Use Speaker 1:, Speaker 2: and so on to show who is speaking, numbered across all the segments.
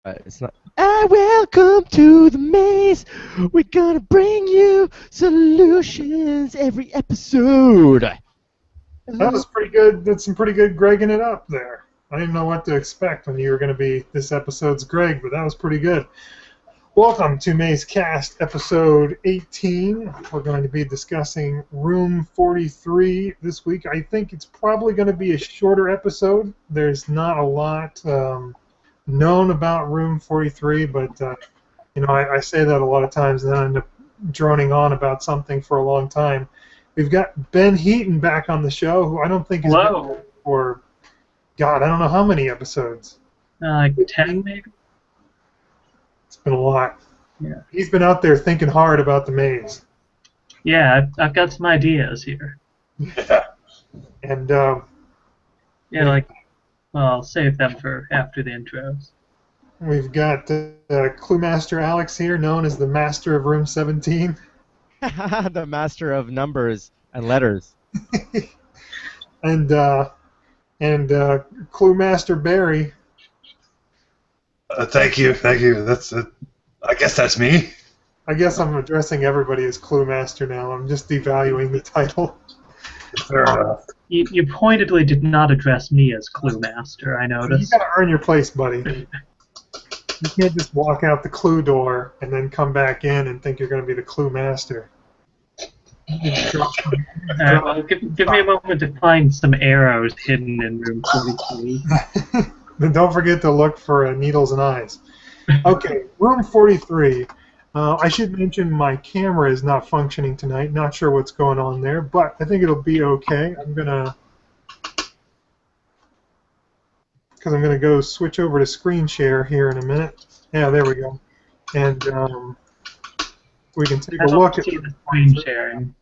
Speaker 1: It's not. Welcome to the maze. We're gonna bring you solutions every episode.
Speaker 2: That was pretty good. Did some pretty good Gregging it up there. I didn't know what to expect when you were going to be this episode's Greg, but that was pretty good. Welcome to Mazecast episode 18. We're going to be discussing Room 43 this week. I think it's probably going to be a shorter episode. There's not a lot known about Room 43, but I say that a lot of times, and then I end up droning on about something for a long time. We've got Ben Heaton back on the show, who I don't think has been for, God, I don't know how many episodes.
Speaker 3: Like 10, maybe?
Speaker 2: It's been a lot.
Speaker 3: Yeah.
Speaker 2: He's been out there thinking hard about the maze.
Speaker 3: Yeah, I've got some ideas here.
Speaker 2: Yeah. And,
Speaker 3: I'll save them for after the intros.
Speaker 2: We've got Clue Master Alex here, known as the Master of Room 17.
Speaker 1: The master of numbers and letters.
Speaker 2: and Clue Master Barry.
Speaker 4: Thank you. That's I guess that's me.
Speaker 2: I guess I'm addressing everybody as Clue Master now. I'm just devaluing the title.
Speaker 4: Fair enough.
Speaker 3: You pointedly did not address me as Clue Master, I noticed.
Speaker 2: You gotta earn your place, buddy. You can't just walk out the Clue door and then come back in and think you're going to be the Clue Master.
Speaker 3: Alright, well, give me a moment to find some arrows hidden in room 43.
Speaker 2: Then don't forget to look for needles and eyes. Okay, room 43. I should mention my camera is not functioning tonight. Not sure what's going on there, but I think it'll be okay. I'm gonna go switch over to screen share here in a minute. Yeah, there we go. And we can take a look at
Speaker 3: the screen sharing.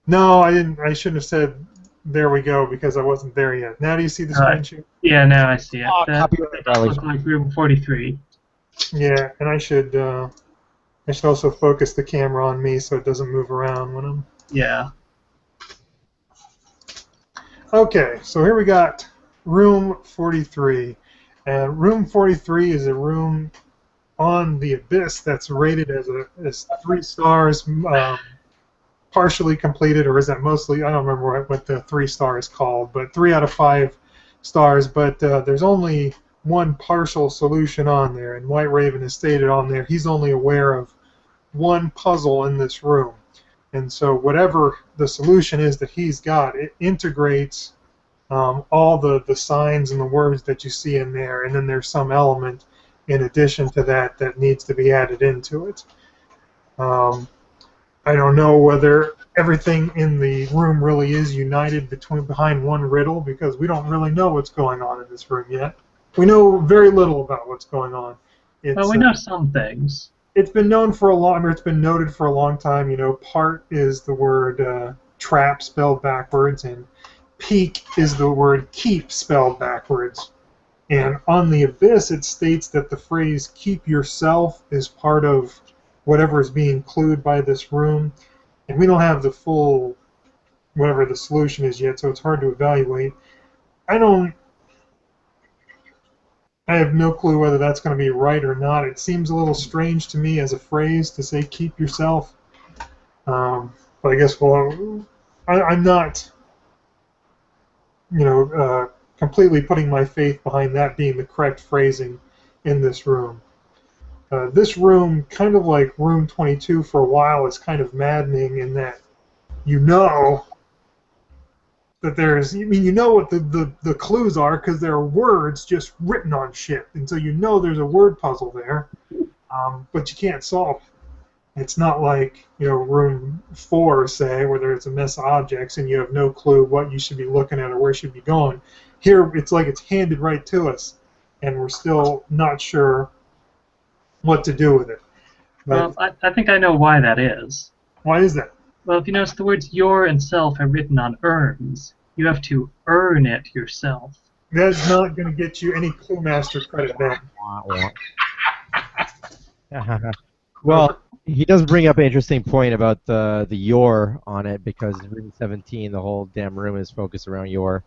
Speaker 2: No, I didn't. I shouldn't have said there we go because I wasn't there yet. Now do you see the screen share?
Speaker 3: Yeah, now I see it.
Speaker 1: Oh,
Speaker 3: That looks like room 43.
Speaker 2: Yeah, and I should also focus the camera on me so it doesn't move around when I'm...
Speaker 3: Yeah.
Speaker 2: Okay, so here we got room 43. And room 43 is a room on the Abyss that's rated as 3 stars, partially completed, or is that mostly? I don't remember what the 3 star is called, but 3 out of 5 stars. But there's only one partial solution on there, and White Raven has stated on there he's only aware of one puzzle in this room. And so whatever the solution is that he's got, it integrates all the signs and the words that you see in there, and then there's some element in addition to that needs to be added into it. I don't know whether everything in the room really is united behind one riddle, because we don't really know what's going on in this room yet. We know very little about what's going on.
Speaker 3: Well, we know some things.
Speaker 2: It's been known for a long, or it's been noted for a long time. Part is the word trap spelled backwards, and peak is the word keep spelled backwards. And on the Abyss, it states that the phrase keep yourself is part of whatever is being clued by this room. And we don't have the full, whatever the solution is yet, so it's hard to evaluate. I have no clue whether that's going to be right or not. It seems a little strange to me as a phrase to say keep yourself. But I guess, I'm not, completely putting my faith behind that being the correct phrasing in this room. This room, kind of like room 22 for a while, is kind of maddening in that that there's, what the clues are because there are words just written on shit, and so there's a word puzzle there, but you can't solve it. It's not like room 4, say, where there's a mess of objects and you have no clue what you should be looking at or where you should be going. Here, it's like it's handed right to us, and we're still not sure what to do with it.
Speaker 3: But, well, I think I know why that is.
Speaker 2: Why is that?
Speaker 3: Well, if you notice, the words your and self are written on urns. You have to earn it yourself.
Speaker 2: That's not going to get you any Clue Master credit, Ben.
Speaker 1: Well, he does bring up an interesting point about the your on it, because in room 17, the whole damn room is focused around your.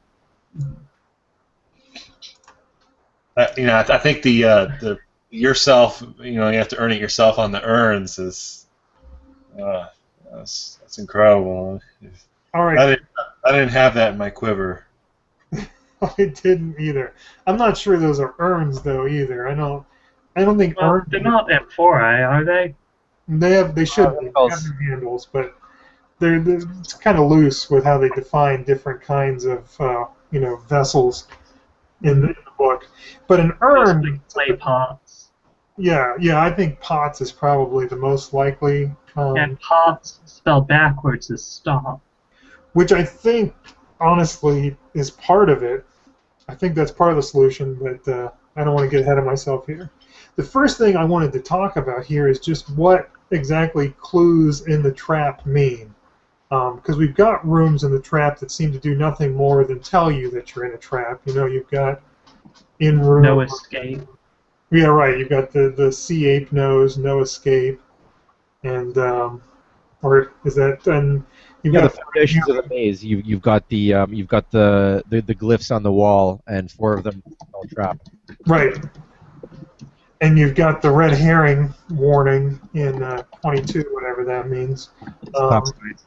Speaker 4: I think the yourself, you have to earn it yourself on the urns is uh, that's incredible.
Speaker 2: All
Speaker 4: I
Speaker 2: right,
Speaker 4: didn't I didn't have that in my quiver.
Speaker 2: I didn't either. I'm not sure those are urns though either. I don't think
Speaker 3: Well,
Speaker 2: urns.
Speaker 3: they're not amphorae, are they?
Speaker 2: They should be. They have
Speaker 1: Else.
Speaker 2: their handles, but they're it's kind of loose with how they define different kinds of vessels in the book. But an
Speaker 3: Mostly
Speaker 2: urn,
Speaker 3: clay pots.
Speaker 2: yeah, I think pots is probably the most likely.
Speaker 3: And pots spelled backwards is stop.
Speaker 2: Which I think, honestly, is part of it. I think that's part of the solution, but I don't want to get ahead of myself here. The first thing I wanted to talk about here is just what exactly clues in the trap mean. Because we've got rooms in the trap that seem to do nothing more than tell you that you're in a trap. You've got in room.
Speaker 3: No escape.
Speaker 2: Yeah, right. You've got the sea ape nose, no escape, and or is that and you've
Speaker 1: Yeah, the
Speaker 2: got
Speaker 1: foundations of the maze. You've got the glyphs on the wall, and 4 of them spell trap.
Speaker 2: right, and you've got the red herring warning in 22, whatever that means.
Speaker 1: Stop
Speaker 2: Um,
Speaker 1: signs.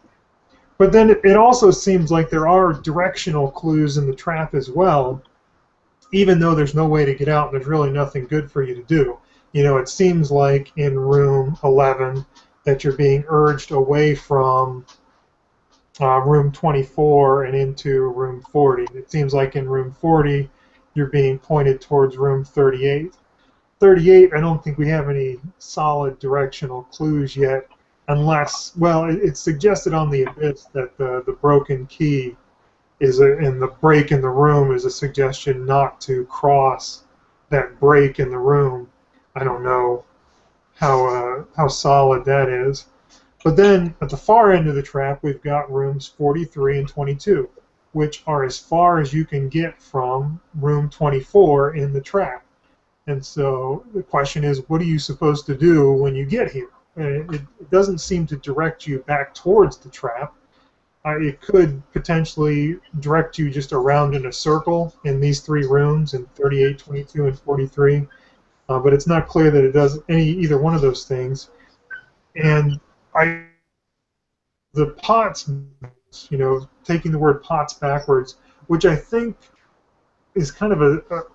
Speaker 2: but then it also seems like there are directional clues in the trap as well, even though there's no way to get out and there's really nothing good for you to do. It seems like in room 11 that you're being urged away from room 24 and into room 40. It seems like in room 40 you're being pointed towards room 38. 38, I don't think we have any solid directional clues yet, unless, well, it's suggested on the Abyss that the broken key and the break in the room is a suggestion not to cross that break in the room. I don't know how solid that is. But then at the far end of the trap, we've got rooms 43 and 22, which are as far as you can get from room 24 in the trap. And so the question is, what are you supposed to do when you get here? It doesn't seem to direct you back towards the trap. It could potentially direct you just around in a circle in these 3 rooms in 38, 22, and 43. But it's not clear that it does either one of those things. And the pots, taking the word pots backwards, which I think is kind of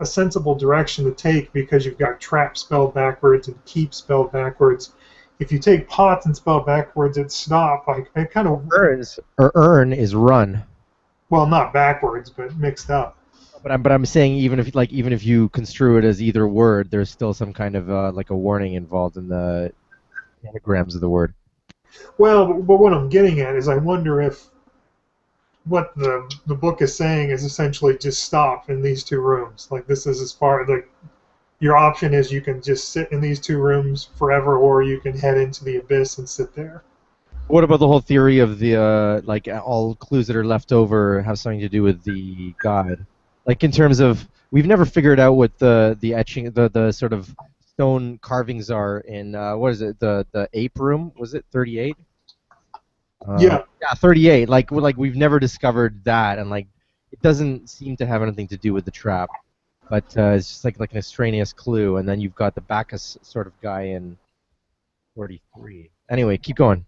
Speaker 2: a sensible direction to take because you've got trap spelled backwards and keep spelled backwards. If you take pots and spell backwards, it's stop. I kind of
Speaker 1: Earn is run.
Speaker 2: well, not backwards, but mixed up.
Speaker 1: But I'm saying even if you construe it as either word, there's still some kind of like a warning involved in the anagrams of the word.
Speaker 2: Well, but what I'm getting at is I wonder if what the book is saying is essentially just stop in these 2 rooms. Like this is as far like your option is you can just sit in these 2 rooms forever, or you can head into the abyss and sit there.
Speaker 1: What about the whole theory of the like all clues that are left over have something to do with the god? Like in terms of we've never figured out what the etching the sort of stone carvings are in what is it the ape room, was it 38?
Speaker 2: Yeah.
Speaker 1: Yeah, 38. Like we've never discovered that, and like it doesn't seem to have anything to do with the trap, but it's just like an extraneous clue. And then you've got the Bacchus sort of guy in 43. Anyway, keep going.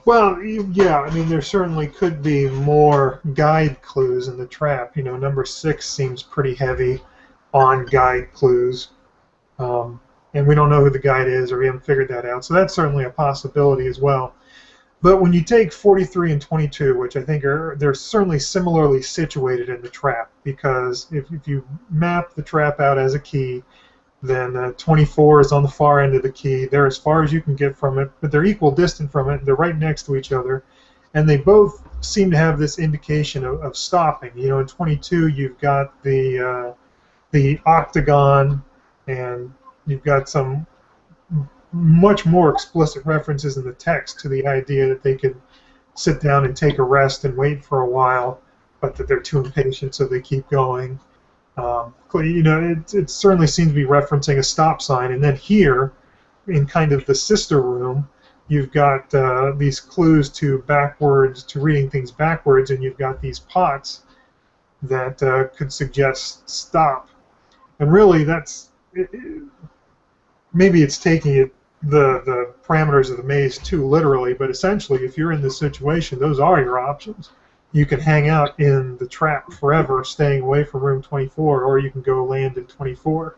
Speaker 2: Well, yeah, I mean, there certainly could be more guide clues in the trap. Number 6 seems pretty heavy on guide clues. And we don't know who the guide is, or we haven't figured that out. So that's certainly a possibility as well. But when you take 43 and 22, which I think they're certainly similarly situated in the trap, because if you map the trap out as a key, then 24 is on the far end of the key. They're as far as you can get from it, but they're equal distant from it. They're right next to each other, and they both seem to have this indication of stopping. In 22, you've got the octagon, and you've got some much more explicit references in the text to the idea that they could sit down and take a rest and wait for a while, but that they're too impatient, so they keep going. It certainly seems to be referencing a stop sign. And then here, in kind of the sister room, you've got these clues to reading things backwards, and you've got these pots that could suggest stop. And really, maybe it's taking it the parameters of the maze too literally, but essentially, if you're in this situation, those are your options. You can hang out in the trap forever, staying away from room 24, or you can go land in 24.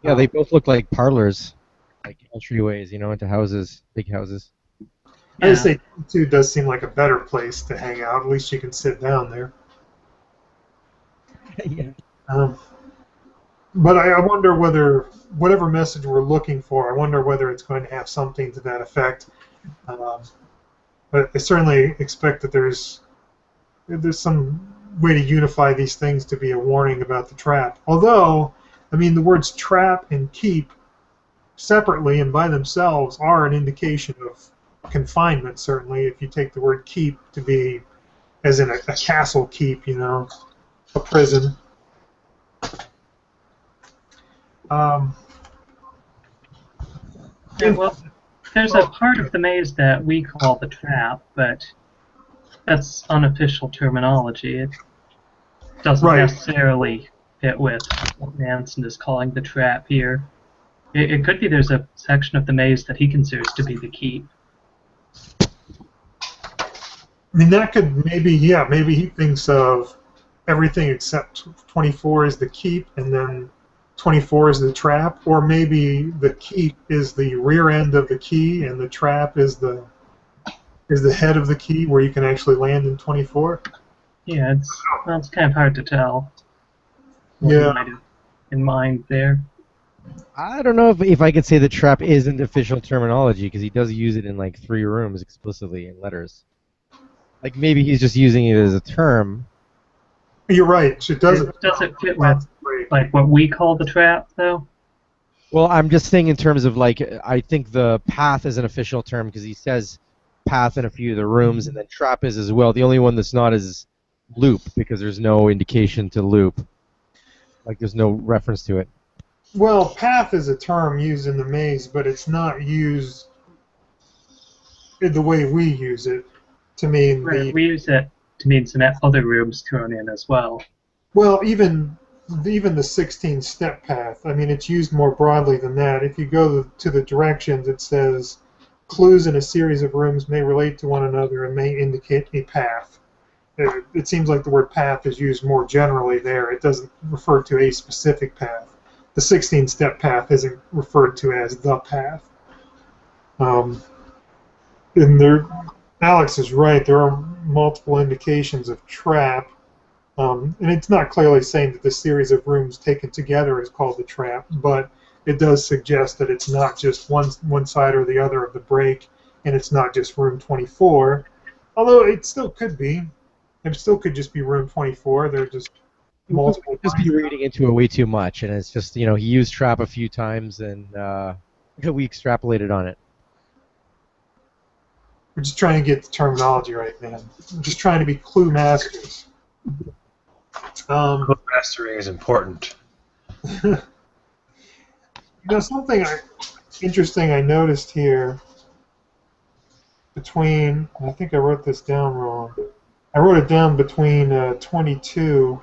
Speaker 1: Yeah, they both look like parlors, like entryways, into houses, big houses.
Speaker 2: I would
Speaker 3: Yeah.
Speaker 2: say 22 does seem like a better place to hang out. At least you can sit down there.
Speaker 1: Yeah.
Speaker 2: Um, but I wonder whether whatever message we're looking for, I wonder whether it's going to have something to that effect. Um, but I certainly expect that there's some way to unify these things to be a warning about the trap. Although, I mean, the words trap and keep separately and by themselves are an indication of confinement, certainly, if you take the word keep to be as in a castle keep, a prison.
Speaker 3: Yeah, well, there's a part of the maze that we call the trap, but that's unofficial terminology. It doesn't
Speaker 2: Right.
Speaker 3: necessarily fit with what Manson is calling the trap here. It could be there's a section of the maze that he considers to be the keep.
Speaker 2: I mean, that could maybe he thinks of everything except 24 is the keep, and then 24 is the trap, or maybe the keep is the rear end of the key, and the trap is the head of the key, where you can actually land in 24.
Speaker 3: Yeah, it's kind of hard to tell what
Speaker 2: Yeah.
Speaker 3: he might have in mind there.
Speaker 1: I don't know if I could say the trap isn't official terminology, because he does use it in like 3 rooms explicitly in letters. Like maybe he's just using it as a term.
Speaker 2: You're right. It doesn't.
Speaker 3: Does it fit with like what we call the trap, though?
Speaker 1: Well, I'm just saying in terms of like, I think the path is an official term because he says path in a few of the rooms, and then trap is as well. The only one that's not is loop, because there's no indication to loop. Like there's no reference to it.
Speaker 2: Well, path is a term used in the maze, but it's not used in the way we use it to mean
Speaker 3: Right, we use it to mean some other rooms thrown in as well.
Speaker 2: well, even the 16-step path. I mean, it's used more broadly than that. If you go to the directions, it says clues in a series of rooms may relate to one another and may indicate a path. It seems like the word path is used more generally there. It doesn't refer to a specific path. The 16-step path isn't referred to as the path. And Alex is right. There are multiple indications of trap, and it's not clearly saying that the series of rooms taken together is called the trap, but it does suggest that it's not just one side or the other of the break, and it's not just room 24. Although it still could be. It still could just be room 24. They're just multiple.
Speaker 1: Just be reading into it way too much, and it's just he used trap a few times, and we extrapolated on it.
Speaker 2: We're just trying to get the terminology right, man. We're just trying to be clue masters.
Speaker 4: Clue mastering is important.
Speaker 2: Something interesting I noticed here between, I think I wrote this down wrong. I wrote it down between 22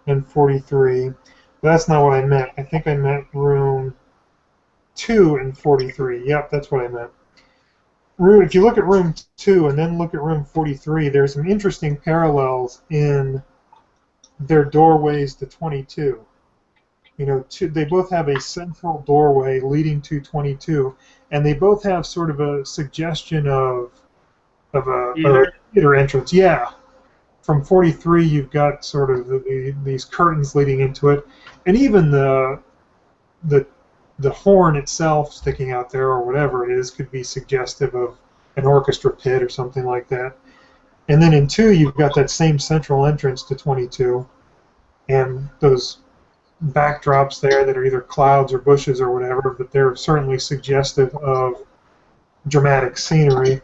Speaker 2: and 43. But that's not what I meant. I think I meant room 2 and 43. Yep, that's what I meant. If you look at room 2 and then look at room 43, there's some interesting parallels in their doorways to 22. They both have a central doorway leading to 22, and they both have sort of a suggestion of a theater entrance. Yeah. From 43, you've got sort of these curtains leading into it, and even the horn itself sticking out there, or whatever it is, could be suggestive of an orchestra pit or something like that. And then in 2, you've got that same central entrance to 22, and those backdrops there that are either clouds or bushes or whatever, but they're certainly suggestive of dramatic scenery.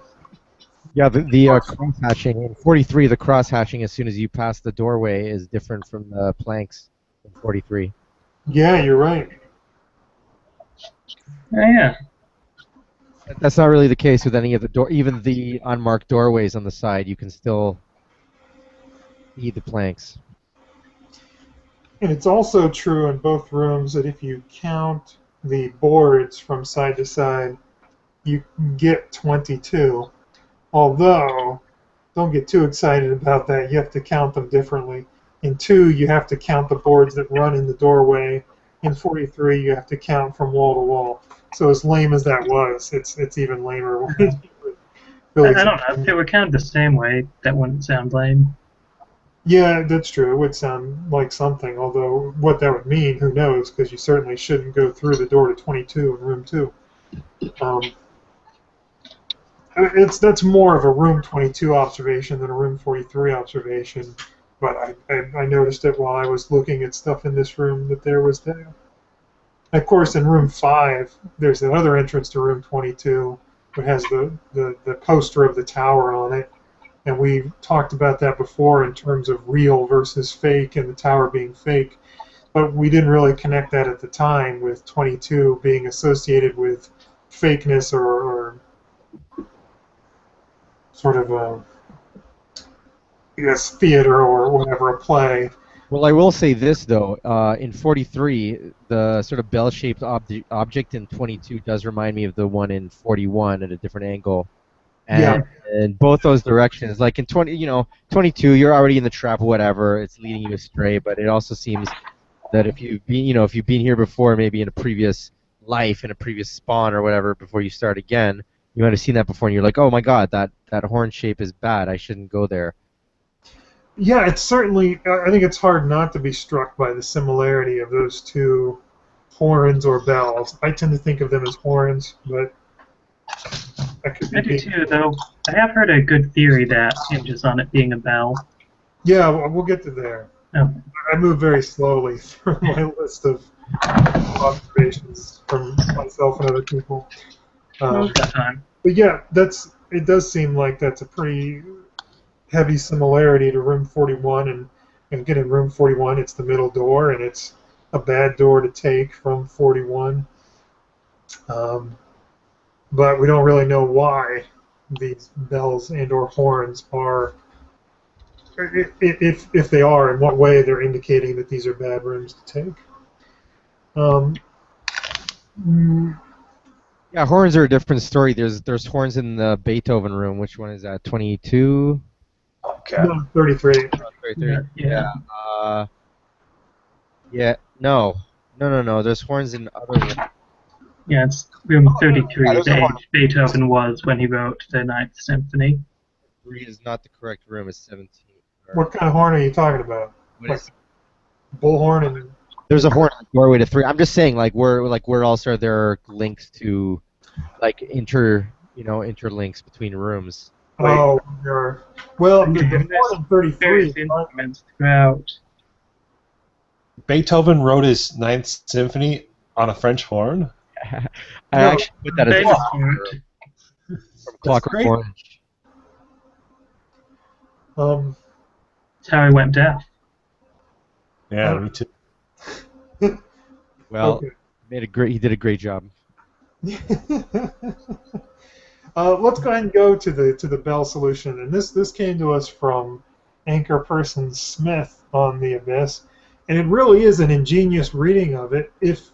Speaker 1: Yeah, the cross hatching in 43, the cross hatching as soon as you pass the doorway is different from the planks in 43.
Speaker 2: Yeah, you're right.
Speaker 3: Oh, yeah.
Speaker 1: That's not really the case with any of the even the unmarked doorways on the side. You can still see the planks.
Speaker 2: And it's also true in both rooms that if you count the boards from side to side, you get 22. Although, don't get too excited about that. You have to count them differently. In 2, you have to count the boards that run in the doorway. In 43, you have to count from wall to wall. So as lame as that was, it's even lamer.
Speaker 3: I don't know. If they were counted the same way, that wouldn't sound lame.
Speaker 2: Yeah, that's true. It would sound like something, although what that would mean, who knows, because you certainly shouldn't go through the door to 22 in room 2. That's more of a room 22 observation than a room 43 observation, but I noticed it while I was looking at stuff in this room that there was there. Of course, in room 5, there's another entrance to room 22, which has the poster of the tower on it. And we've talked about that before in terms of real versus fake and the tower being fake. But we didn't really connect that at the time with 22 being associated with fakeness or sort of a, I guess, theater or whatever, a play.
Speaker 1: Well, I will say this though. In 43, the sort of bell-shaped object in 22 does remind me of the one in 41 at a different angle. And
Speaker 2: Yeah.
Speaker 1: in both those directions, like in 22, you're already in the trap, whatever. It's leading you astray. But it also seems that if you've been here before, maybe in a previous life, in a previous spawn or whatever, before you start again, you might have seen that before, and you're like, oh my God, that horn shape is bad. I shouldn't go there.
Speaker 2: Yeah, it's certainly. I think it's hard not to be struck by the similarity of those two horns or bells. I tend to think of them as horns, but that could be.
Speaker 3: I do too, though. I have heard a good theory that hinges on it being a bell.
Speaker 2: Yeah, we'll get to there.
Speaker 3: Oh.
Speaker 2: I move very slowly through my list of observations from myself and other people.
Speaker 3: Most of the time.
Speaker 2: But yeah, it does seem like that's a pretty heavy similarity to room 41, and again, in room 41, it's the middle door, and it's a bad door to take from 41. But we don't really know why these bells and or horns are, if they are, in what way they're indicating that these are bad rooms to take.
Speaker 1: Yeah, horns are a different story. There's horns in the Beethoven room. Which one is that? 22?
Speaker 4: Okay.
Speaker 2: No, 33.
Speaker 1: 33. Yeah. No. There's horns in other rooms.
Speaker 3: Yeah, it's room 33,
Speaker 1: Yeah, there's
Speaker 3: the
Speaker 1: a horn.
Speaker 3: age Beethoven was when he wrote the Ninth Symphony.
Speaker 1: 3 is not the correct room. It's 17.
Speaker 2: What kind of horn are you talking about?
Speaker 1: What
Speaker 2: Like
Speaker 1: is-
Speaker 2: bullhorn and
Speaker 1: There's a horn in the doorway to 3. I'm just saying, where else are there links to, like interlinks between rooms?
Speaker 2: oh, sure. Well, the horn in 33.
Speaker 3: Various instruments throughout.
Speaker 4: Beethoven wrote his Ninth Symphony on a French horn?
Speaker 1: I actually put that as
Speaker 3: Famous
Speaker 1: a
Speaker 3: horn.
Speaker 1: from Clockwork
Speaker 4: great.
Speaker 1: Orange.
Speaker 3: That's how he went deaf.
Speaker 4: Yeah, me too.
Speaker 1: Well,
Speaker 2: Okay.
Speaker 1: he did a great job.
Speaker 2: Let's go ahead and go to the Bell solution, and this came to us from anchor person Smith on the Abyss, and it really is an ingenious reading of it. If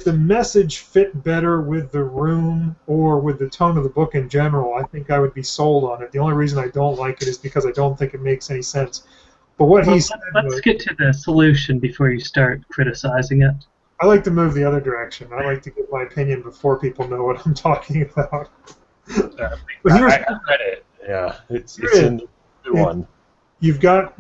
Speaker 2: the message fit better with the room or with the tone of the book in general, I think I would be sold on it. The only reason I don't like it is because I don't think it makes any sense. But what he said
Speaker 3: Let's
Speaker 2: was,
Speaker 3: get to the solution before you start criticizing it.
Speaker 2: I like to move the other direction. I like to give my opinion before people know what I'm talking about. But here's,
Speaker 4: I read it. Yeah, it's
Speaker 2: Here
Speaker 4: in the one.
Speaker 2: you've got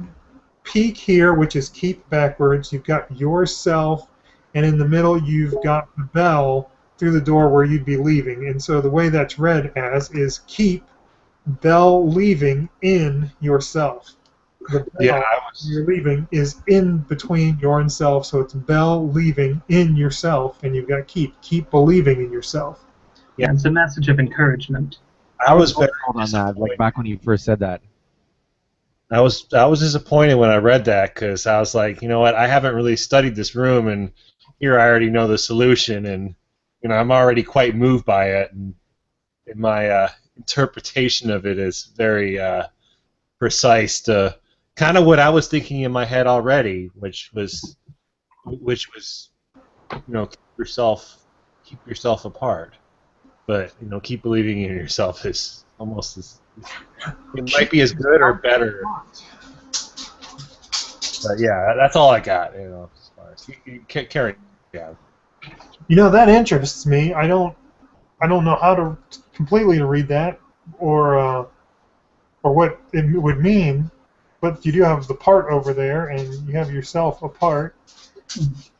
Speaker 2: peak here, which is keep backwards. You've got yourself, and in the middle you've got the bell through the door where you'd be leaving. And so the way that's read as is keep bell leaving in yourself. The bell
Speaker 4: Yeah,
Speaker 2: you're leaving is in between your and self, so it's bell leaving in yourself, and you've got keep believing in yourself.
Speaker 3: Yeah, it's a message of encouragement.
Speaker 4: I was very
Speaker 1: Hold on that, like back when you first said that.
Speaker 4: I was disappointed when I read that because I was like, you know what, I haven't really studied this room, and here I already know the solution, and I'm already quite moved by it, and my interpretation of it is very precise to kind of what I was thinking in my head already, which was yourself apart. But keep believing in yourself is almost as it might be as good or better. But yeah, that's all I got. As far as you carry. Yeah.
Speaker 2: That interests me. I don't know how to completely to read that or what it would mean, but you do have the part over there, and you have yourself apart.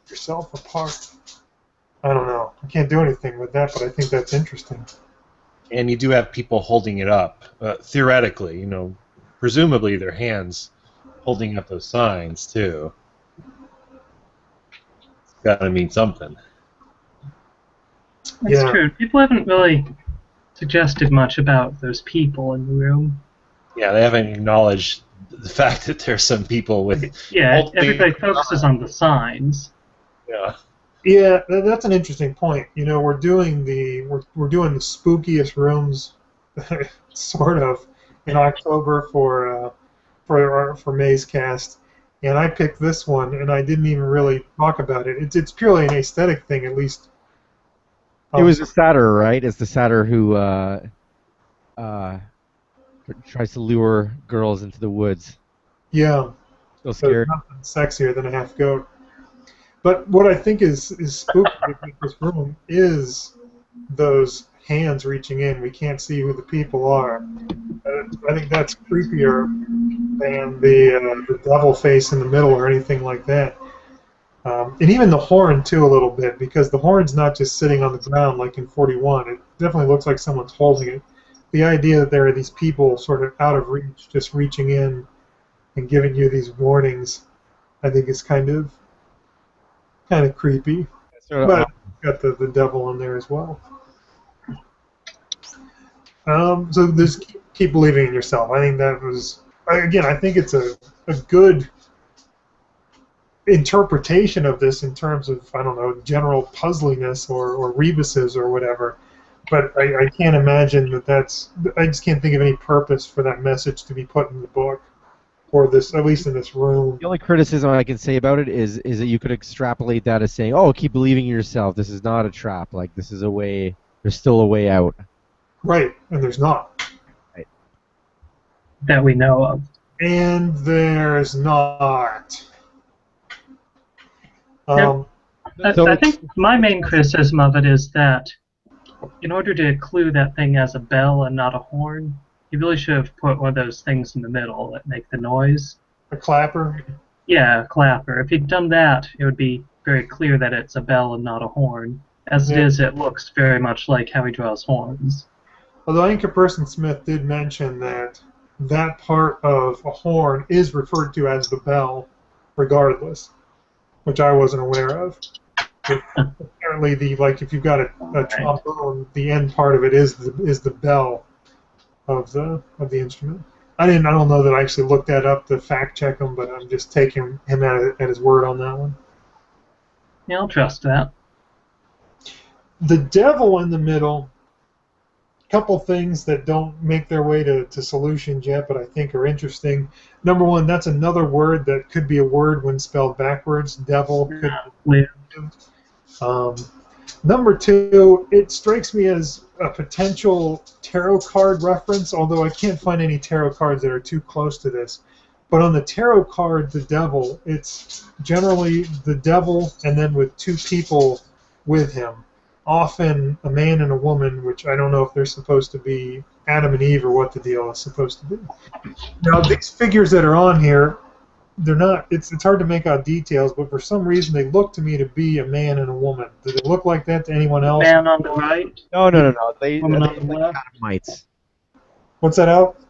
Speaker 2: Yourself apart. I don't know. I can't do anything with that, but I think that's interesting.
Speaker 4: And you do have people holding it up, theoretically. Presumably their hands holding up those signs too. It's got to mean something.
Speaker 3: That's true. People haven't really suggested much about those people in the room.
Speaker 4: Yeah, they haven't acknowledged the fact that there's some people with.
Speaker 3: Yeah, everybody focuses on the signs.
Speaker 4: Yeah.
Speaker 2: Yeah, that's an interesting point. We're doing the spookiest rooms, sort of, in October for Mazecast, and I picked this one, and I didn't even really talk about it. It's purely an aesthetic thing, at least.
Speaker 1: It was a satyr, right? It's the satyr who tries to lure girls into the woods.
Speaker 2: Yeah.
Speaker 1: So scared.
Speaker 2: There's nothing sexier than a half goat. But what I think is spooky about this room is those hands reaching in. We can't see who the people are. I think that's creepier than the devil face in the middle or anything like that. And even the horn, too, a little bit, because the horn's not just sitting on the ground like in 41. It definitely looks like someone's holding it. The idea that there are these people sort of out of reach, just reaching in and giving you these warnings, I think is kind of creepy. But got the devil in there as well. So just keep believing in yourself. I think that was, again, I think it's a good interpretation of this in terms of, I don't know, general puzzliness or rebuses or whatever. But I can't imagine I just can't think of any purpose for that message to be put in the book. Or this, at least in this room.
Speaker 1: The only criticism I can say about it is that you could extrapolate that as saying, "Oh, keep believing in yourself. This is not a trap. Like this is a way. There's still a way out."
Speaker 2: Right, and there's not.
Speaker 1: Right.
Speaker 3: That we know of.
Speaker 2: And there's not.
Speaker 3: I think my main criticism of it is that in order to clue that thing as a bell and not a horn, you really should have put one of those things in the middle that make the noise.
Speaker 2: A clapper?
Speaker 3: Yeah, a clapper. If you'd done that, it would be very clear that it's a bell and not a horn. As it is, it looks very much like how he draws horns.
Speaker 2: Although Anchor Person Smith did mention that part of a horn is referred to as the bell, regardless, which I wasn't aware of. Apparently, if you've got a trombone, the end part of it is the bell of the instrument. I don't know that I actually looked that up to fact check him, but I'm just taking him at his word on that one.
Speaker 3: Yeah, I'll trust that.
Speaker 2: The devil in the middle. Couple things that don't make their way to solutions yet, but I think are interesting. Number one, that's another word that could be a word when spelled backwards. Devil could be. Number two, it strikes me as a potential tarot card reference, although I can't find any tarot cards that are too close to this. But on the tarot card, the devil, it's generally the devil and then with two people with him. Often a man and a woman, which I don't know if they're supposed to be Adam and Eve or what the deal is supposed to be. Now, these figures that are on here, they're not. It's hard to make out details, but for some reason they look to me to be a man and a woman. Do they look like that to anyone else?
Speaker 3: Man on the right.
Speaker 1: No. They
Speaker 3: Woman
Speaker 1: look
Speaker 3: on the
Speaker 1: like
Speaker 3: left.
Speaker 1: catamites.
Speaker 2: What's that out?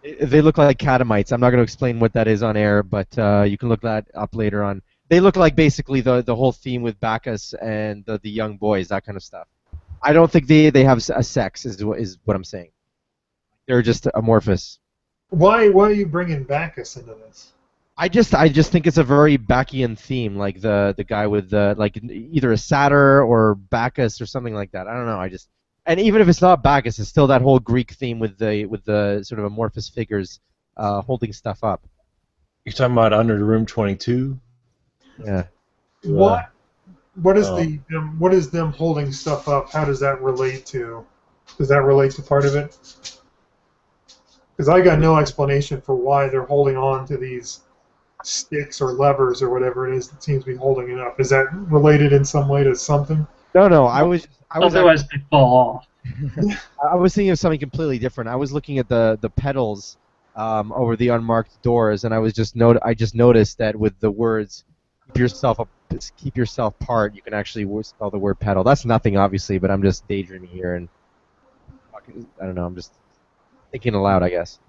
Speaker 1: They look like catamites. I'm not going to explain what that is on air, but you can look that up later on. They look like basically the whole theme with Bacchus and the young boys, that kind of stuff. I don't think they have a sex, is what I'm saying. They're just amorphous.
Speaker 2: Why are you bringing Bacchus into this?
Speaker 1: I just think it's a very Bacchian theme, like the guy with the either a satyr or Bacchus or something like that. I don't know. And even if it's not Bacchus, it's still that whole Greek theme with the sort of amorphous figures holding stuff up.
Speaker 4: You're talking about Under Room 22?
Speaker 1: Yeah.
Speaker 2: What? What is what is them holding stuff up? How does that relate to? Does that relate to part of it? Because I got no explanation for why they're holding on to these sticks or levers or whatever it is that seems to be holding it up. Is that related in some way to something?
Speaker 1: No. I was
Speaker 3: Otherwise, they fall off.
Speaker 1: I was thinking of something completely different. I was looking at the pedals over the unmarked doors, and I just noticed that with the words keep yourself apart, you can actually spell the word pedal. That's nothing, obviously, but I'm just daydreaming here, and I don't know. I'm just thinking aloud, I guess.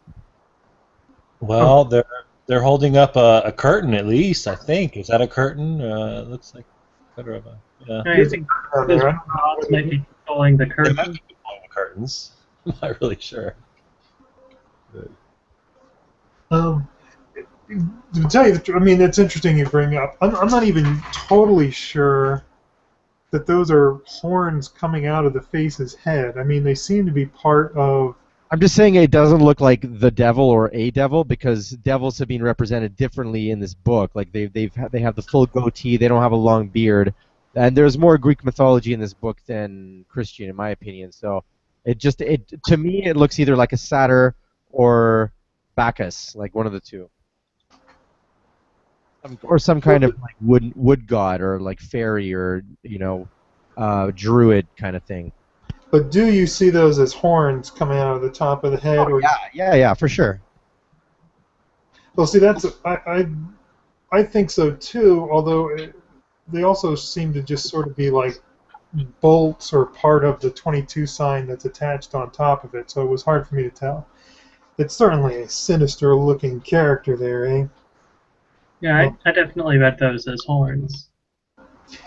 Speaker 4: Well, they're holding up a curtain at least. I think is that a curtain? Looks like better of a yeah.
Speaker 3: I think those rods might be controlling the
Speaker 4: They
Speaker 3: curtain.
Speaker 4: might be pulling the curtains. I'm not really sure.
Speaker 2: To tell you the truth, I mean, that's interesting you bring up. I'm not even totally sure that those are horns coming out of the face's head. I mean, they seem to be part of.
Speaker 1: I'm just saying it doesn't look like the devil or a devil because devils have been represented differently in this book. Like they have the full goatee, they don't have a long beard, and there's more Greek mythology in this book than Christian, in my opinion. So it to me it looks either like a satyr or Bacchus, like one of the two, or some kind of like wood god or like fairy or druid kind of thing.
Speaker 2: But do you see those as horns coming out of the top of the head?
Speaker 1: Oh, yeah, for sure.
Speaker 2: Well, see, I think so too. Although they also seem to just sort of be like bolts or part of the 22 sign that's attached on top of it. So it was hard for me to tell. It's certainly a sinister-looking character there, eh?
Speaker 3: Yeah, I definitely read those as horns.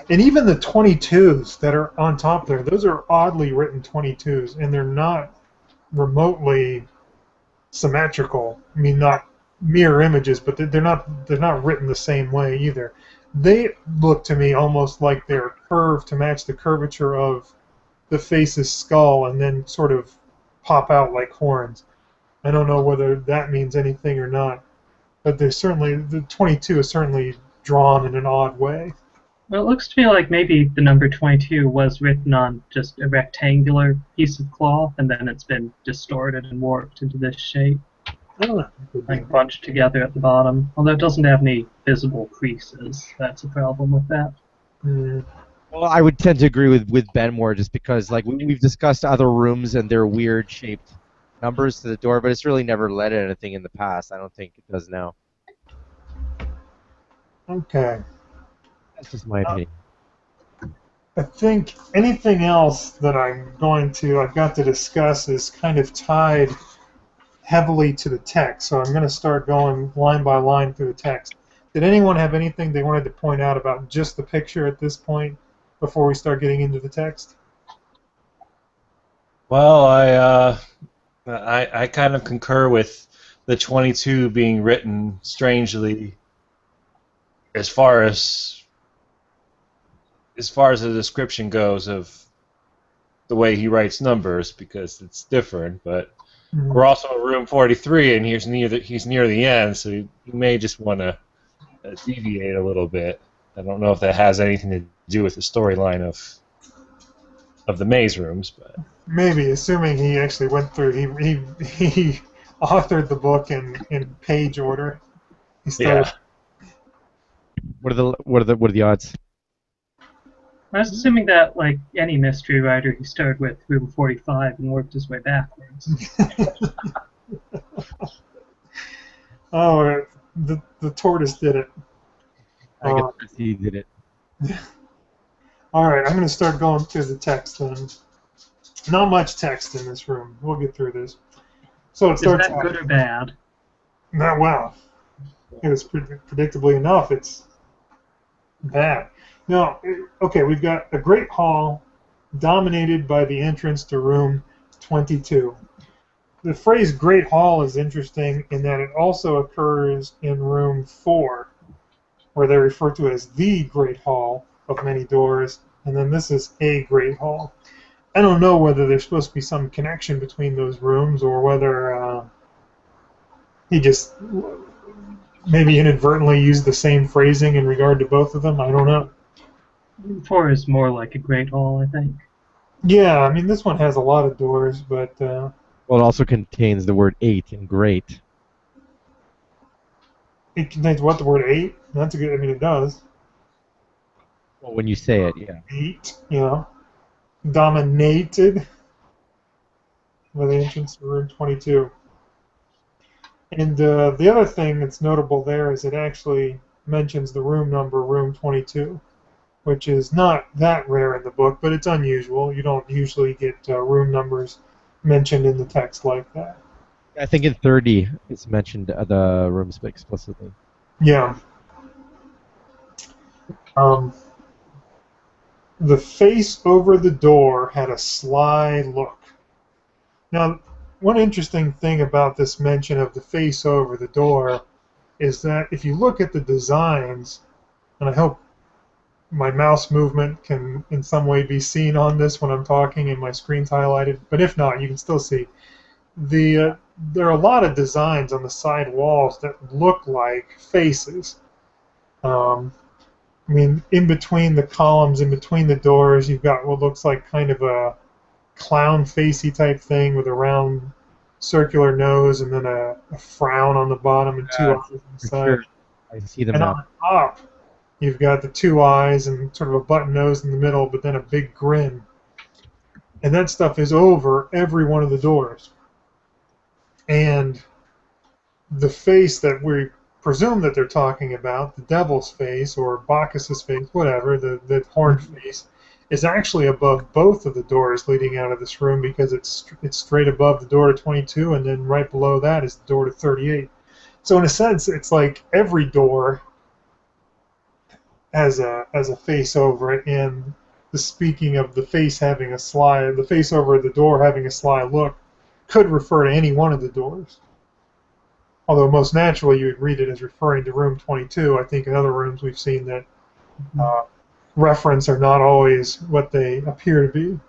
Speaker 2: And even the 22s that are on top there, those are oddly written 22s, and they're not remotely symmetrical. I mean, not mirror images, but they're not written the same way either. They look to me almost like they're curved to match the curvature of the face's skull, and then sort of pop out like horns. I don't know whether that means anything or not, but the 22 is certainly drawn in an odd way.
Speaker 3: Well, it looks to me like maybe the number 22 was written on just a rectangular piece of cloth, and then it's been distorted and warped into this shape, like bunched together at the bottom. Although it doesn't have any visible creases, that's a problem with that.
Speaker 1: Well, I would tend to agree with Ben more, just because like we've discussed other rooms and their weird shaped numbers to the door, but it's really never led to anything in the past. I don't think it does now.
Speaker 2: Okay.
Speaker 1: That's just my opinion.
Speaker 2: I think anything else that I've got to discuss is kind of tied heavily to the text, so I'm going to start going line by line through the text. Did anyone have anything they wanted to point out about just the picture at this point before we start getting into the text?
Speaker 4: Well, I kind of concur with the 22 being written strangely as far as the description goes of the way he writes numbers, because it's different. But we're also in room 43, and he's near the end, so you may just want to deviate a little bit. I don't know if that has anything to do with the storyline of the maze rooms, but
Speaker 2: maybe, assuming he actually went through, he authored the book in page order. He started.
Speaker 4: Yeah.
Speaker 1: What are the odds?
Speaker 3: I was assuming that, like any mystery writer, he started with room 45 and worked his way backwards.
Speaker 2: Oh, the tortoise did it.
Speaker 1: I guess he did it.
Speaker 2: All right, I'm going to start going through the text then. Not much text in this room. We'll get through this. So it starts.
Speaker 3: Is that good or bad?
Speaker 2: Not well. It was predictably enough. It's bad. Now, okay, we've got a great hall dominated by the entrance to room 22. The phrase Great Hall is interesting in that it also occurs in room 4, where they're referred to as the Great Hall of many doors, and then this is a Great Hall. I don't know whether there's supposed to be some connection between those rooms or whether he just maybe inadvertently used the same phrasing in regard to both of them. I don't know.
Speaker 3: Room 4 is more like a great hall, I think.
Speaker 2: Yeah, I mean this one has a lot of doors, but
Speaker 1: Well, it also contains the word 8 in great.
Speaker 2: it contains what, the word eight? That's a good. I mean it does.
Speaker 1: Well, when you say it, yeah.
Speaker 2: Eight, you know, dominated by the entrance to room 22. And the other thing that's notable there is it actually mentions the room number, room 22, which is not that rare in the book, but it's unusual. You don't usually get room numbers mentioned in the text like that.
Speaker 1: I think in 30 it's mentioned the rooms explicitly.
Speaker 2: Yeah. Um, the face over the door had a sly look. Now, one interesting thing about this mention of the face over the door is that if you look at the designs, and I hope my mouse movement can in some way be seen on this when I'm talking and my screen's highlighted, but if not, you can still see. There are a lot of designs on the side walls that look like faces. Um, I mean, in between the columns, in between the doors, you've got what looks like kind of a clown facey type thing with a round circular nose and then a frown on the bottom and two
Speaker 1: Yeah,
Speaker 2: eyes on the
Speaker 1: for
Speaker 2: side.
Speaker 1: sure. I see them
Speaker 2: And
Speaker 1: now.
Speaker 2: on top, you've got the two eyes and sort of a button nose in the middle, but then a big grin. And that stuff is over every one of the doors. And the face that we presume that they're talking about, the devil's face or Bacchus's face, whatever, the horned face, is actually above both of the doors leading out of this room because it's straight above the door to 22, and then right below that is the door to 38. So in a sense, it's like every door has a face over it, and the speaking of the face having a sly, the face over the door having a sly look, could refer to any one of the doors. Although most naturally you would read it as referring to room 22. I think in other rooms we've seen that reference are not always what they appear to be.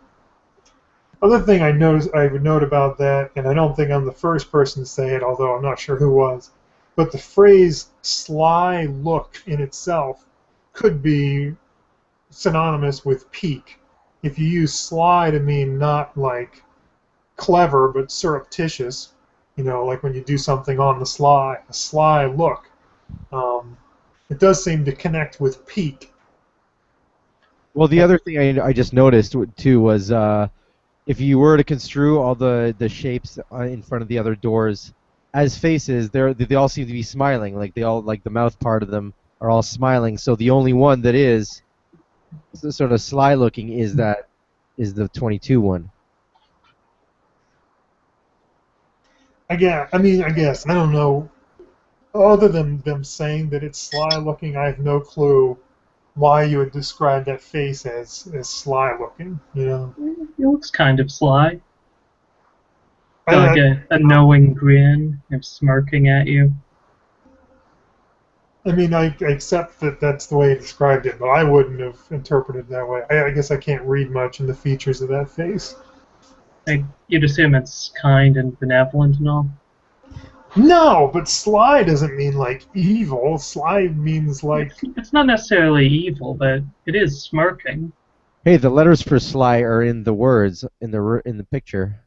Speaker 2: Other thing I would note about that, and I don't think I'm the first person to say it, although I'm not sure who was, but the phrase sly look in itself could be synonymous with peak. If you use sly to mean not like clever but surreptitious, you know, like when you do something on the sly, a sly look, it does seem to connect with peak.
Speaker 1: Well, the other thing I just noticed too was if you were to construe all the shapes in front of the other doors as faces, they all seem to be smiling. Like they all, like the mouth part of them are all smiling. So the only one that is sort of sly looking is the 22 one.
Speaker 2: I guess I don't know. Other than them saying that it's sly looking, I have no clue why you would describe that face as sly looking. You know,
Speaker 3: It looks kind of sly. Got
Speaker 2: I,
Speaker 3: like a knowing grin of smirking at you.
Speaker 2: I accept that that's the way he described it, but I wouldn't have interpreted it that way. I guess I can't read much in the features of that face.
Speaker 3: Like, you'd assume it's kind and benevolent and all.
Speaker 2: No, but sly doesn't mean like evil. Sly means like
Speaker 3: It's not necessarily evil, but it is smirking.
Speaker 1: Hey, the letters for sly are in the words in the picture.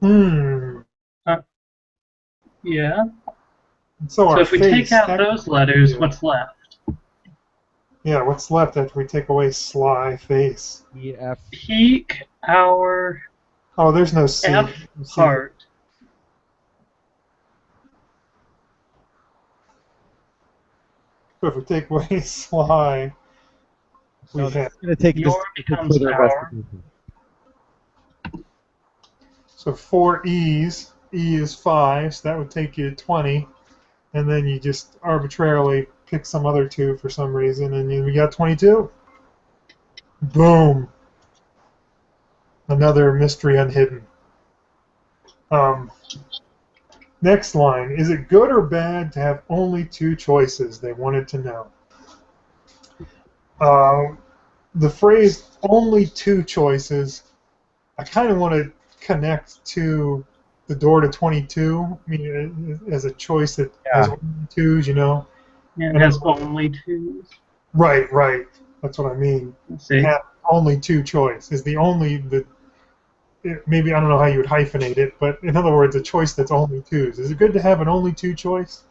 Speaker 2: hmm.
Speaker 3: Yeah.
Speaker 2: So
Speaker 3: So
Speaker 2: our
Speaker 3: if we
Speaker 2: face
Speaker 3: take out those letters,
Speaker 2: yeah.
Speaker 3: what's left?
Speaker 2: Yeah, what's left after we take away sly face?
Speaker 1: EF.
Speaker 3: Peak, hour,
Speaker 2: Oh, there's no C.
Speaker 3: F, heart.
Speaker 2: So if we take away sly, we
Speaker 1: No, this
Speaker 2: have
Speaker 1: is going to take
Speaker 3: Your becomes
Speaker 1: further
Speaker 3: hour.
Speaker 1: investigation.
Speaker 2: so 4 E's. E is 5, so that would take you to 20, and then you just arbitrarily pick some other two for some reason, and then we got 22. Boom. Another mystery unhidden. Next line. Is it good or bad to have only two choices? They wanted to know. The phrase only two choices, I kind of want to connect to the door to 22. I mean, as a choice that has only twos, you know.
Speaker 3: Yeah, it has only twos.
Speaker 2: Right, right. That's what I mean.
Speaker 3: See?
Speaker 2: Have only two choice is maybe I don't know how you would hyphenate it, but in other words, a choice that's only twos. Is it good to have an only two choice?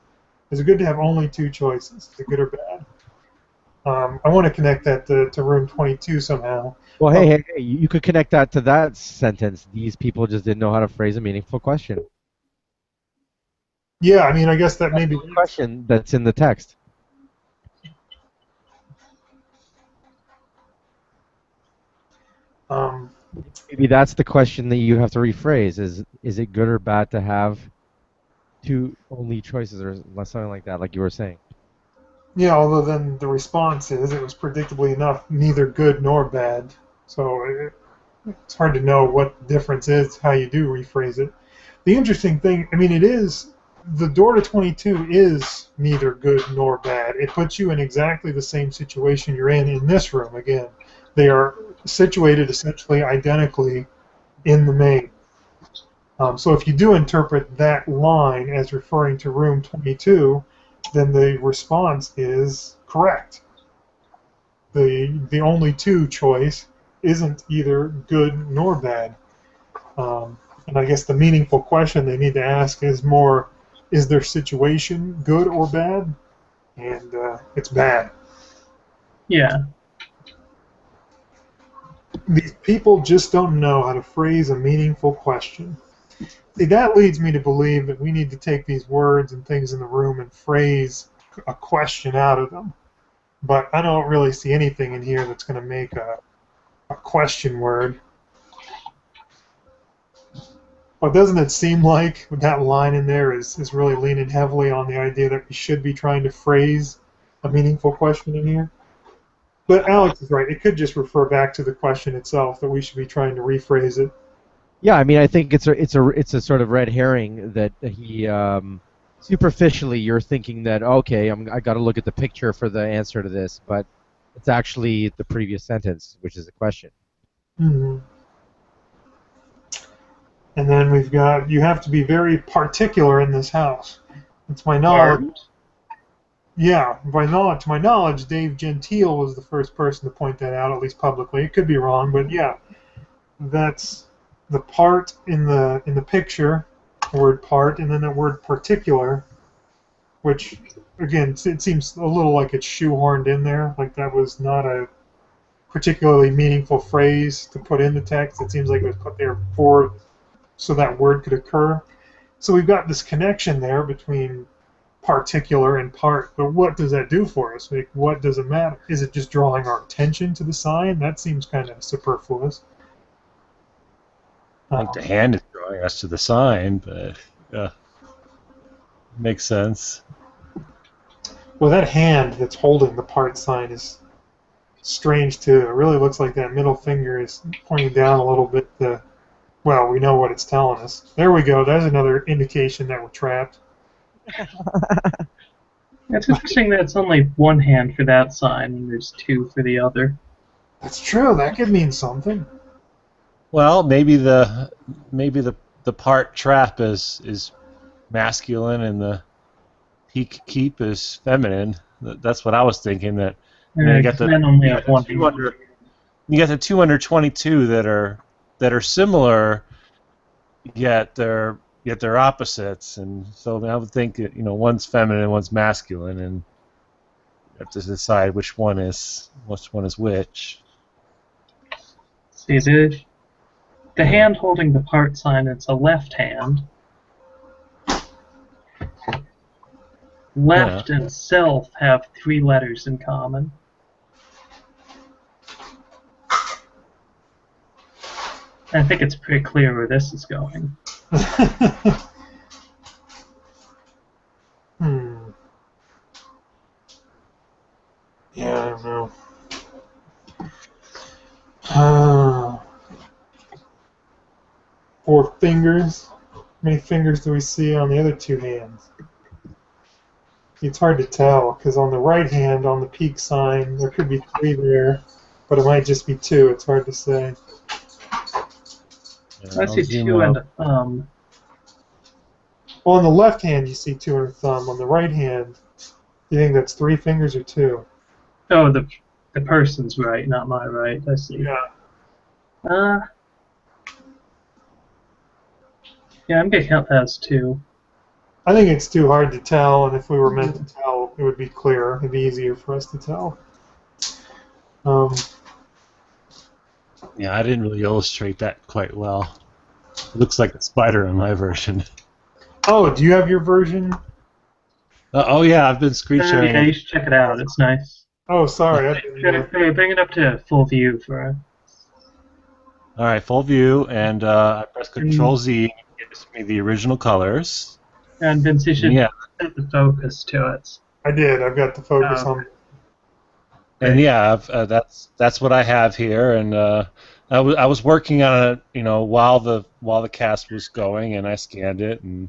Speaker 2: Is it good to have only two choices? Is it good or bad? I want to connect that to room 22 somehow.
Speaker 1: Well,
Speaker 2: Oh,
Speaker 1: hey, you could connect that to that sentence. These people just didn't know how to phrase a meaningful question.
Speaker 2: yeah, I mean, I guess that
Speaker 1: That's
Speaker 2: maybe.
Speaker 1: the question that's in the text.
Speaker 2: Um,
Speaker 1: Maybe that's the question that you have to rephrase: is it good or bad to have two only choices, or something like that, like you were saying?
Speaker 2: yeah, although then the response is it was predictably enough neither good nor bad. So it's hard to know what the difference is, how you do rephrase it. The interesting thing, I mean, the door to 22 is neither good nor bad. It puts you in exactly the same situation you're in this room again. They are situated essentially identically in the main. So if you do interpret that line as referring to room 22, then the response is correct. The only two choice isn't either good nor bad. And I guess the meaningful question they need to ask is more, is their situation good or bad? And it's bad.
Speaker 3: Yeah.
Speaker 2: These people just don't know how to phrase a meaningful question. See, that leads me to believe that we need to take these words and things in the room and phrase a question out of them. But I don't really see anything in here that's going to make a question word. But doesn't it seem like that line in there is really leaning heavily on the idea that we should be trying to phrase a meaningful question in here? But Alex is right. It could just refer back to the question itself that we should be trying to rephrase it.
Speaker 1: Yeah, I mean, I think it's a sort of red herring that he superficially you're thinking that okay, I got to look at the picture for the answer to this, but it's actually the previous sentence, which is a question.
Speaker 2: Mm-hmm. And then we've got, you have to be very particular in this house. It's my knowledge.
Speaker 3: Armed.
Speaker 2: Yeah, to my knowledge, Dave Gentile was the first person to point that out, at least publicly. It could be wrong, but yeah, that's the part in the picture, the word part, and then the word particular, which again it seems a little like it's shoehorned in there, like that was not a particularly meaningful phrase to put in the text. It seems like it was put there for so that word could occur. So we've got this connection there between particular and part, but what does that do for us? Like, what does it matter? Is it just drawing our attention to the sign? That seems kind of superfluous.
Speaker 4: I think the hand is drawing us to the sign, but yeah, makes sense.
Speaker 2: Well, that hand that's holding the part sign is strange too. It really looks like that middle finger is pointing down a little bit. Well, we know what it's telling us. There we go. There's another indication that we're trapped.
Speaker 3: It's interesting that it's only one hand for that sign and there's two for the other.
Speaker 2: That's true. That could mean something.
Speaker 4: Well, maybe the part trap is masculine and the peak keep is feminine. That's what I was thinking. That you got
Speaker 3: Men only
Speaker 4: you
Speaker 3: have
Speaker 4: got
Speaker 3: one
Speaker 4: the
Speaker 3: hand.
Speaker 4: you got the 222 that are similar, yet they're opposites, and so I would think that, one's feminine, one's masculine, and you have to decide which one is which.
Speaker 3: See, the hand holding the part sign, it's a left hand. Left and self have 3 letters in common. I think it's pretty clear where this is going.
Speaker 2: Yeah, I don't know. 4 fingers. How many fingers do we see on the other 2 hands? It's hard to tell, because on the right hand, on the peak sign, there could be 3 there, but it might just be 2. It's hard to say.
Speaker 3: I see 2 and a thumb.
Speaker 2: Well, on the left hand, you see 2 and a thumb. On the right hand, you think that's 3 fingers or 2?
Speaker 3: Oh, the person's right, not my right. I see.
Speaker 2: Yeah.
Speaker 3: Yeah, I'm gonna count that as 2.
Speaker 2: I think it's too hard to tell, and if we were meant to tell, it would be clear. It'd be easier for us to tell.
Speaker 4: Yeah, I didn't really illustrate that quite well. It looks like a spider in my version.
Speaker 2: Oh, do you have your version?
Speaker 4: Oh yeah, I've been screen sharing.
Speaker 3: Yeah, you should check it out. It's nice.
Speaker 2: Oh, sorry. I didn't,
Speaker 3: Bring it up to full view for.
Speaker 4: All right, full view, and I press Control Z. It gives me the original colors.
Speaker 3: And Vince, you should
Speaker 4: Yeah.
Speaker 3: set the focus to it.
Speaker 2: I did. I've got the focus on.
Speaker 4: And yeah, that's what I have here, and I was working on it, while the cast was going, and I scanned it, and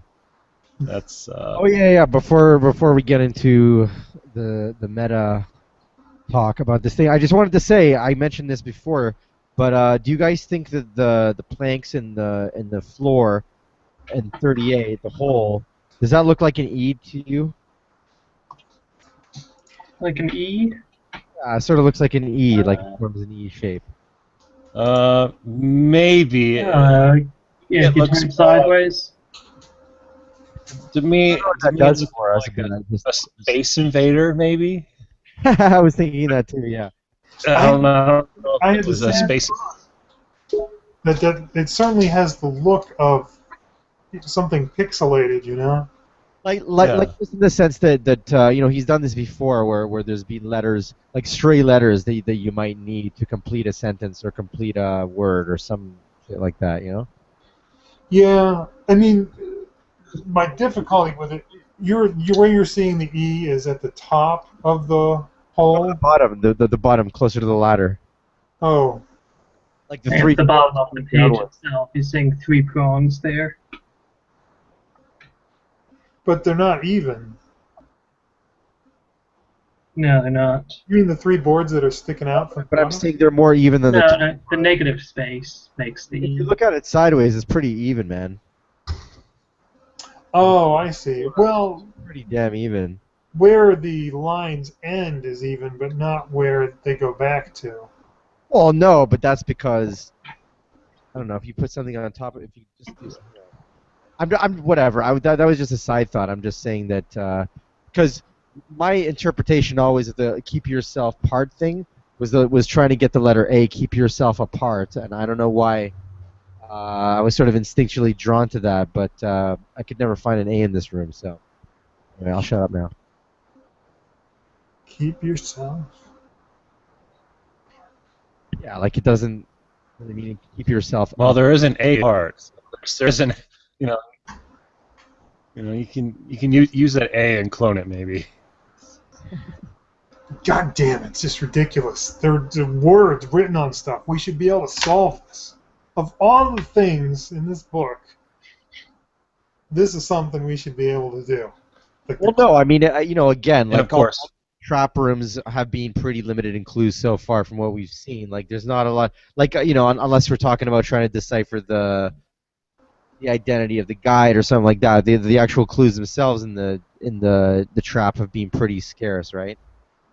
Speaker 4: that's.
Speaker 1: Oh yeah. Before we get into the meta talk about this thing, I just wanted to say I mentioned this before, but do you guys think that the planks in the floor in 38, the hole, does that look like an E to you?
Speaker 3: Like an E?
Speaker 1: It sort of looks like an E, like it forms an E shape.
Speaker 4: Maybe.
Speaker 3: Yeah, if you turn it sideways.
Speaker 4: To me,
Speaker 1: That does for us,
Speaker 4: like
Speaker 1: but
Speaker 4: a Space Invader, maybe.
Speaker 1: I was thinking that too. Yeah.
Speaker 4: I don't know.
Speaker 2: I
Speaker 4: It
Speaker 2: had
Speaker 4: was
Speaker 2: the
Speaker 4: a
Speaker 2: same
Speaker 4: space.
Speaker 2: that it certainly has the look of something pixelated, you know.
Speaker 1: Like
Speaker 4: Yeah.
Speaker 1: just in the sense that he's done this before, where there's been letters like stray letters that you might need to complete a sentence or complete a word or some shit like that, you know.
Speaker 2: Yeah, I mean, my difficulty with it, where you're seeing the E is at the top of the hole.
Speaker 1: The bottom, the bottom, closer to the ladder.
Speaker 2: Oh,
Speaker 1: Like the
Speaker 3: At
Speaker 1: three.
Speaker 3: the bottom of the page
Speaker 1: downwards.
Speaker 3: itself, you're seeing 3 prongs there.
Speaker 2: but they're not even.
Speaker 3: No, they're not.
Speaker 2: You mean the 3 boards that are sticking out from the
Speaker 1: But I'm
Speaker 2: bottom?
Speaker 1: saying they're more even than the top.
Speaker 3: No, the negative space makes the
Speaker 1: If you
Speaker 3: E.
Speaker 1: look at it sideways, it's pretty even, man.
Speaker 2: Oh, I see. Well,
Speaker 1: Pretty damn even.
Speaker 2: where the lines end is even, but not where they go back to.
Speaker 1: Well, no, but that's because I don't know if you put something on top of if you just do. I'm whatever. That was just a side thought. I'm just saying that because my interpretation always of the keep yourself part thing was trying to get the letter A, keep yourself apart, and I don't know why. I was sort of instinctually drawn to that, but I could never find an A in this room. So anyway, I'll shut up now.
Speaker 2: Keep yourself.
Speaker 1: Yeah, like it doesn't really mean keep yourself.
Speaker 4: Well,
Speaker 1: up.
Speaker 4: there is an A part. There's an, you can use that A and clone it maybe.
Speaker 2: God damn it, it's just ridiculous. There's words written on stuff. We should be able to solve this. Of all the things in this book, this is something we should be able to do.
Speaker 1: Well, no, I mean, again,
Speaker 4: And
Speaker 1: like
Speaker 4: of course,
Speaker 1: all trap rooms have been pretty limited in clues so far from what we've seen. Like, there's not a lot, like, unless we're talking about trying to decipher the identity of the guide or something like that. The actual clues themselves in the trap have been pretty scarce, right?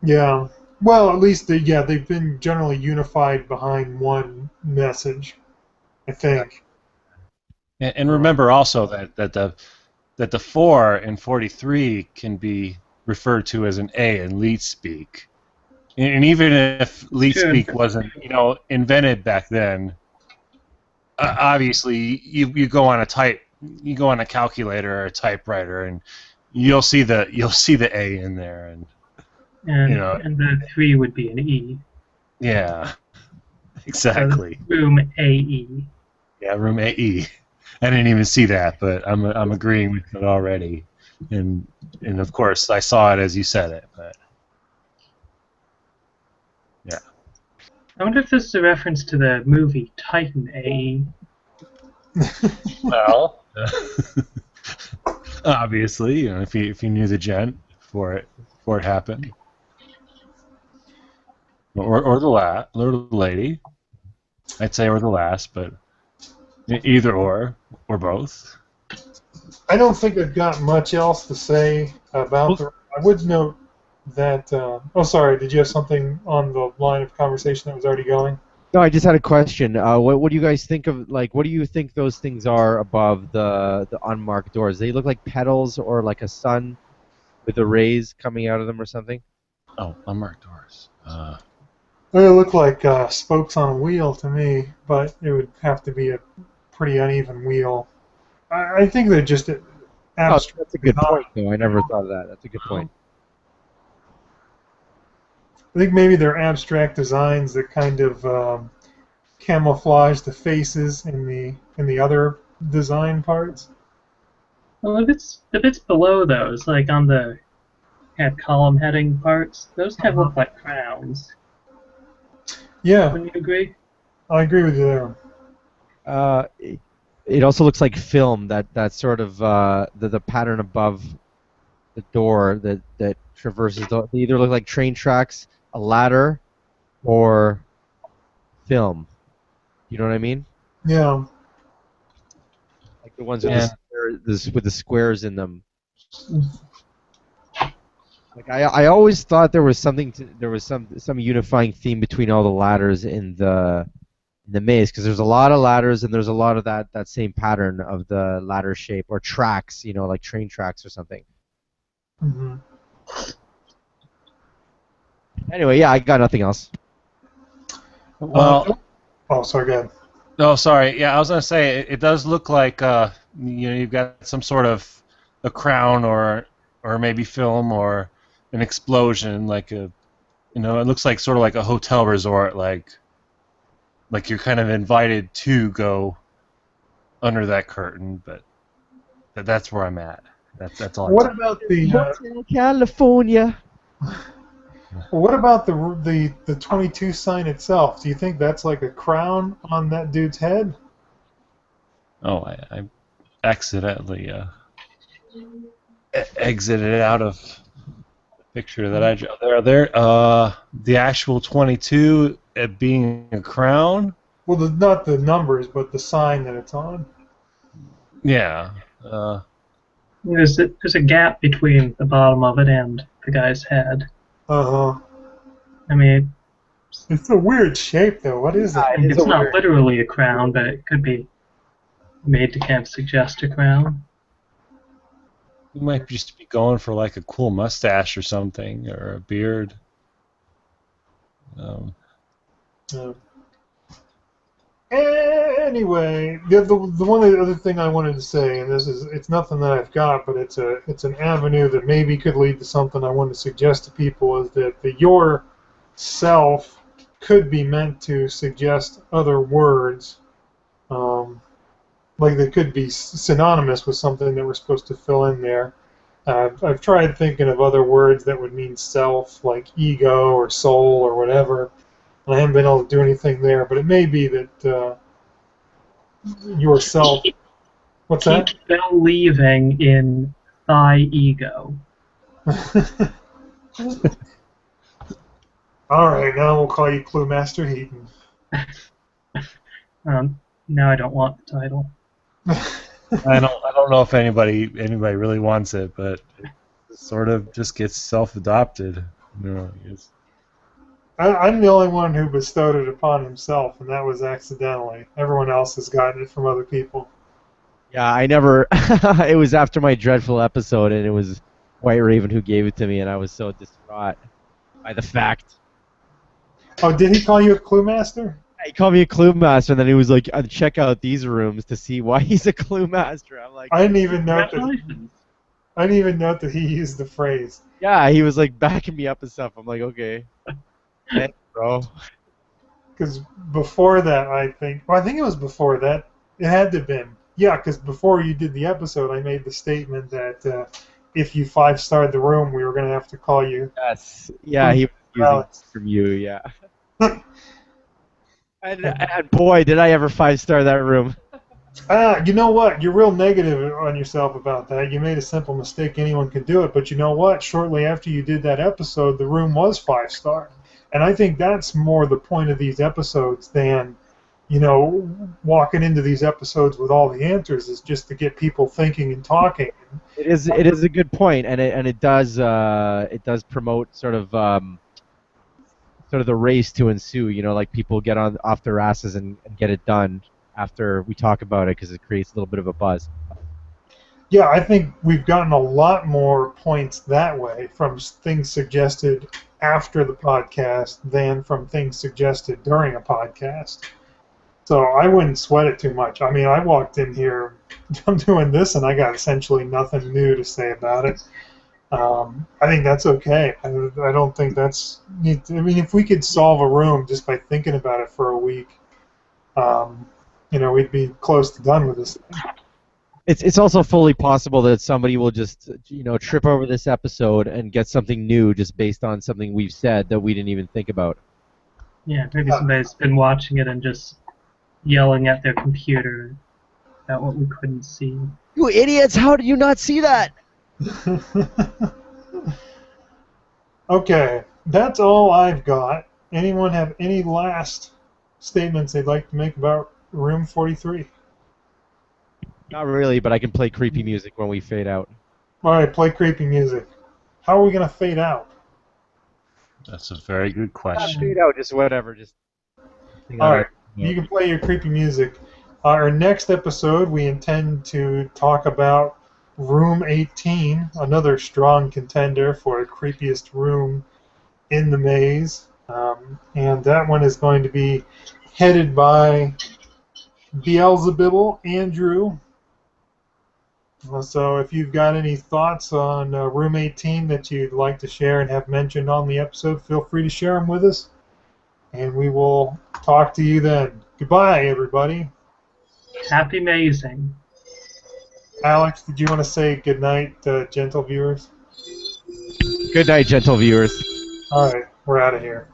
Speaker 2: Yeah. Well, at least they've been generally unified behind one message, I think.
Speaker 4: and remember also that the 4 in 43 can be referred to as an A in leet speak, and even if leet speak wasn't invented back then, obviously you go on a calculator or a typewriter and you'll see the A in there, and
Speaker 3: and the 3 would be an E.
Speaker 4: yeah, exactly.
Speaker 3: So room AE.
Speaker 4: Yeah, room AE. I didn't even see that, but I'm agreeing with it already, and of course I saw it as you said it, but yeah.
Speaker 3: I wonder if this is a reference to the movie Titan AE.
Speaker 4: Well, obviously, if you knew the gent before it happened, or the lady, I'd say, or the last, but either or both.
Speaker 2: I don't think I've got much else to say about the. I would note that. Oh, sorry. Did you have something on the line of conversation that was already going?
Speaker 1: No, I just had a question. What do you guys think of what do you think those things are above the unmarked doors? They look like petals or like a sun with the rays coming out of them or something.
Speaker 4: Oh, unmarked doors.
Speaker 2: They look like spokes on a wheel to me, but it would have to be a pretty uneven wheel. I think they're just
Speaker 1: Oh,
Speaker 2: abstract
Speaker 1: that's a good
Speaker 2: design.
Speaker 1: point, though. I never thought of that. That's a good point.
Speaker 2: I think maybe they're abstract designs that kind of camouflage the faces in the other design parts.
Speaker 3: Well, if it's below those, like on the column heading parts, those kind of look like crowns.
Speaker 2: Yeah,
Speaker 3: Wouldn't you agree?
Speaker 2: I agree with you there.
Speaker 1: It also looks like film. That sort of the pattern above the door that traverses they either look like train tracks, a ladder, or film. You know what I mean?
Speaker 2: Yeah.
Speaker 1: Like the ones
Speaker 4: Yeah.
Speaker 1: with the squares in them. Like I always thought there was some unifying theme between all the ladders in the maze, because there's a lot of ladders and there's a lot of that same pattern of the ladder shape or tracks, like train tracks or something.
Speaker 2: hmm
Speaker 1: Anyway, yeah, I got nothing else.
Speaker 4: Well,
Speaker 2: oh, sorry, go ahead.
Speaker 4: no, sorry. Yeah, I was gonna say it does look like you've got some sort of a crown or maybe film or an explosion, like it looks like sort of like a hotel resort, like you're kind of invited to go under that curtain, but that's where I'm at. That's all.
Speaker 2: What about the
Speaker 1: Hotel California.
Speaker 2: what about the 22 sign itself? Do you think that's like a crown on that dude's head?
Speaker 4: Oh, I accidentally exited out of the picture that I drew. There. The actual 22 being a crown.
Speaker 2: Well, not the numbers, but the sign that it's on.
Speaker 4: Yeah.
Speaker 3: There's a gap between the bottom of it and the guy's head.
Speaker 2: Uh-huh.
Speaker 3: I mean,
Speaker 2: It's a weird shape, though. What is it?
Speaker 3: it's not literally a crown, but it could be made to kind of suggest a crown.
Speaker 4: You might just be going for like a cool mustache or something, or a beard.
Speaker 2: Anyway, the one other thing I wanted to say, and it's nothing that I've got, but it's an avenue that maybe could lead to something I want to suggest to people, is that the your self could be meant to suggest other words, like they could be synonymous with something that we're supposed to fill in there. I've tried thinking of other words that would mean self, like ego or soul or whatever. I haven't been able to do anything there, but it may be that yourself. What's that?
Speaker 3: Keep believing in thy ego.
Speaker 2: All right, now we'll call you Clue Master Heaton.
Speaker 3: Now I don't want the title.
Speaker 4: I don't know if anybody really wants it, but it sort of just gets self-adopted.
Speaker 2: I'm the only one who bestowed it upon himself, and that was accidentally. Everyone else has gotten it from other people.
Speaker 1: Yeah, I never. It was after my dreadful episode, and it was White Raven who gave it to me, and I was so distraught by the fact.
Speaker 2: Oh, did he call you a Clue Master?
Speaker 1: He called me a clue master, and then he was like, "Check out these rooms to see why he's a clue master." I'm like,
Speaker 2: I didn't even note that.
Speaker 3: Congratulations.
Speaker 2: I didn't even note that he used the phrase.
Speaker 1: yeah, he was like backing me up and stuff. I'm like, okay, thanks, bro.
Speaker 2: Because before that, I think it was before that. It had to have been. Yeah, because before you did the episode, I made the statement that if you 5-starred the room, we were going to have to call you.
Speaker 1: Yes, yeah, he was using it from you, yeah. And boy, did I ever 5-star that room.
Speaker 2: You know what? You're real negative on yourself about that. You made a simple mistake. Anyone could do it. But you know what? Shortly after you did that episode, the room was 5-star. And I think that's more the point of these episodes than walking into these episodes with all the answers is just to get people thinking and talking.
Speaker 1: It is a good point, and it does promote sort of the race to ensue. Like people get off their asses and get it done after we talk about it because it creates a little bit of a buzz.
Speaker 2: Yeah, I think we've gotten a lot more points that way from things suggested after the podcast than from things suggested during a podcast. So I wouldn't sweat it too much. I mean, I walked in here, I'm doing this, and I got essentially nothing new to say about it. I think that's okay. I don't think that's... I mean, if we could solve a room just by thinking about it for a week, we'd be close to done with this thing.
Speaker 1: It's also fully possible that somebody will just trip over this episode and get something new just based on something we've said that we didn't even think about.
Speaker 3: Yeah, maybe somebody's been watching it and just yelling at their computer about what we couldn't see.
Speaker 1: You idiots! How did you not see that?
Speaker 2: Okay, that's all I've got. Anyone have any last statements they'd like to make about Room 43?
Speaker 1: Not really, but I can play creepy music when we fade out.
Speaker 2: All right, play creepy music. How are we going to fade out?
Speaker 4: That's a very good question.
Speaker 1: Fade out, just whatever.
Speaker 2: All right, you can play your creepy music. Our next episode, we intend to talk about Room 18, another strong contender for creepiest room in the maze. And that one is going to be headed by Beelzebubble Andrew. So if you've got any thoughts on Room 18 that you'd like to share and have mentioned on the episode, feel free to share them with us. And we will talk to you then. Goodbye, everybody.
Speaker 3: Happy mazing.
Speaker 2: Alex, did you want to say goodnight, gentle viewers?
Speaker 1: Good night, gentle viewers.
Speaker 2: All right, we're out of here.